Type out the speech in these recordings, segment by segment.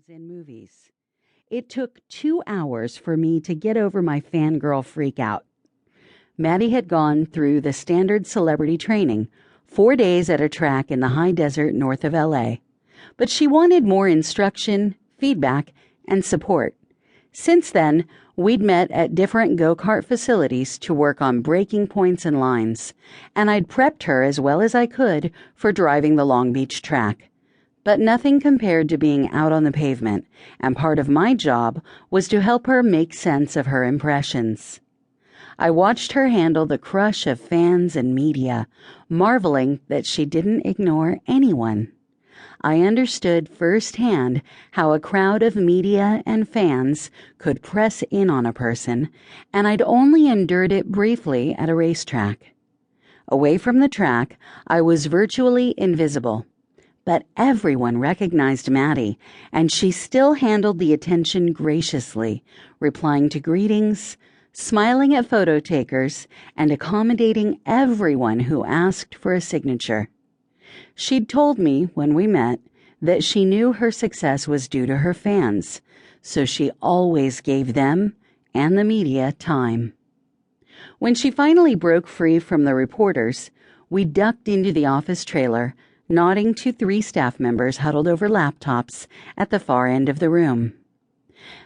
fans in movies. It took 2 hours for me to get over my fangirl freakout. Maddie had gone through the standard celebrity training, 4 days at a track in the high desert north of LA. But she wanted more instruction, feedback, and support. Since then, we'd met at different go-kart facilities to work on breaking points and lines, and I'd prepped her as well as I could for driving the Long Beach track. But nothing compared to being out on the pavement, and part of my job was to help her make sense of her impressions. I watched her handle the crush of fans and media, marveling that she didn't ignore anyone. I understood firsthand how a crowd of media and fans could press in on a person, and I'd only endured it briefly at a racetrack. Away from the track, I was virtually invisible. But everyone recognized Maddie, and she still handled the attention graciously, replying to greetings, smiling at photo takers, and accommodating everyone who asked for a signature. She'd told me when we met that she knew her success was due to her fans, so she always gave them and the media time. When she finally broke free from the reporters, we ducked into the office trailer, nodding to 3 staff members huddled over laptops at the far end of the room.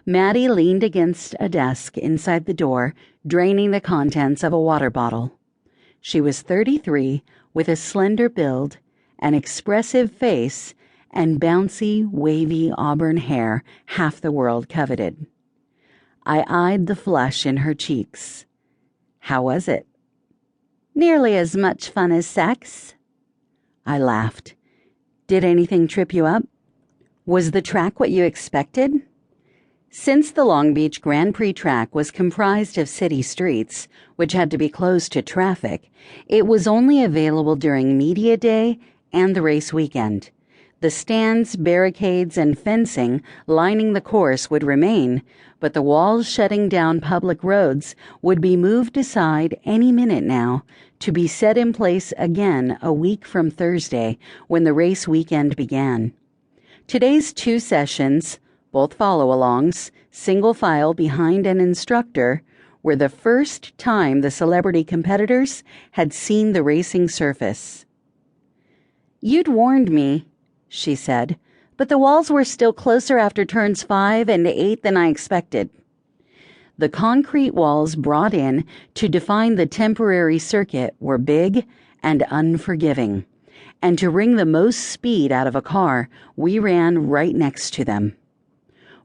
Maddie leaned against a desk inside the door, draining the contents of a water bottle. She was 33, with a slender build, an expressive face, and bouncy, wavy auburn hair half the world coveted. I eyed the flush in her cheeks. How was it? Nearly as much fun as sex. I laughed. Did anything trip you up? Was the track what you expected? Since the Long Beach Grand Prix track was comprised of city streets, which had to be closed to traffic, it was only available during media day and the race weekend. The stands, barricades, and fencing lining the course would remain, but the walls shutting down public roads would be moved aside any minute now to be set in place again a week from Thursday when the race weekend began. Today's 2 sessions, both follow-alongs, single file behind an instructor, were the first time the celebrity competitors had seen the racing surface. "You'd warned me," she said, "but the walls were still closer after turns 5 and 8 than I expected." The concrete walls brought in to define the temporary circuit were big and unforgiving, and to wring the most speed out of a car, we ran right next to them.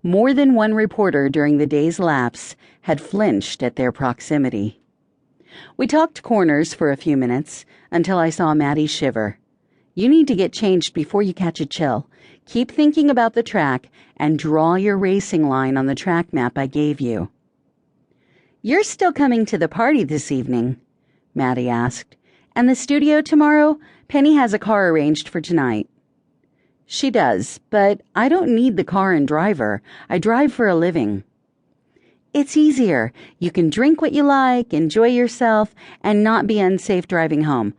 More than one reporter during the day's laps had flinched at their proximity. We talked corners for a few minutes until I saw Maddie shiver. "You need to get changed before you catch a chill. Keep thinking about the track and draw your racing line on the track map I gave you." "You're still coming to the party this evening?" Maddie asked. "And the studio tomorrow? Penny has a car arranged for tonight." "She does, but I don't need the car and driver. I drive for a living." "It's easier. You can drink what you like, enjoy yourself, and not be unsafe driving home.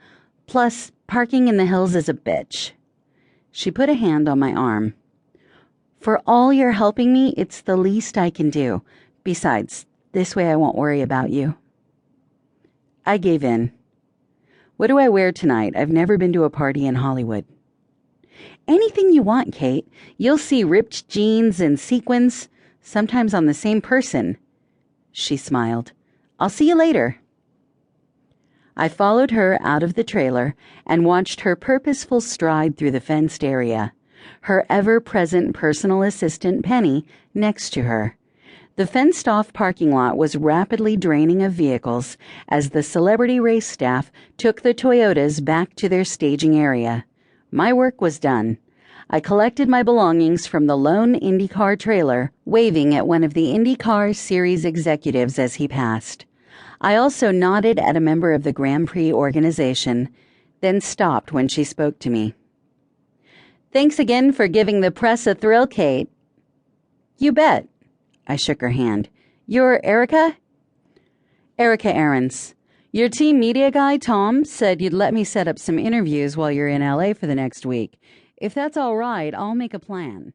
Plus, parking in the hills is a bitch." She put a hand on my arm. "For all you're helping me, it's the least I can do. Besides, this way I won't worry about you." I gave in. "What do I wear tonight? I've never been to a party in Hollywood." "Anything you want, Kate. You'll see ripped jeans and sequins, sometimes on the same person." She smiled. "I'll see you later." I followed her out of the trailer and watched her purposeful stride through the fenced area, her ever-present personal assistant, Penny, next to her. The fenced-off parking lot was rapidly draining of vehicles as the celebrity race staff took the Toyotas back to their staging area. My work was done. I collected my belongings from the lone IndyCar trailer, waving at one of the IndyCar Series executives as he passed. I also nodded at a member of the Grand Prix organization, then stopped when she spoke to me. "Thanks again for giving the press a thrill, Kate." "You bet." I shook her hand. "You're Erica?" "Erica Ahrens. Your team media guy, Tom, said you'd let me set up some interviews while you're in LA for the next week. If that's all right, I'll make a plan."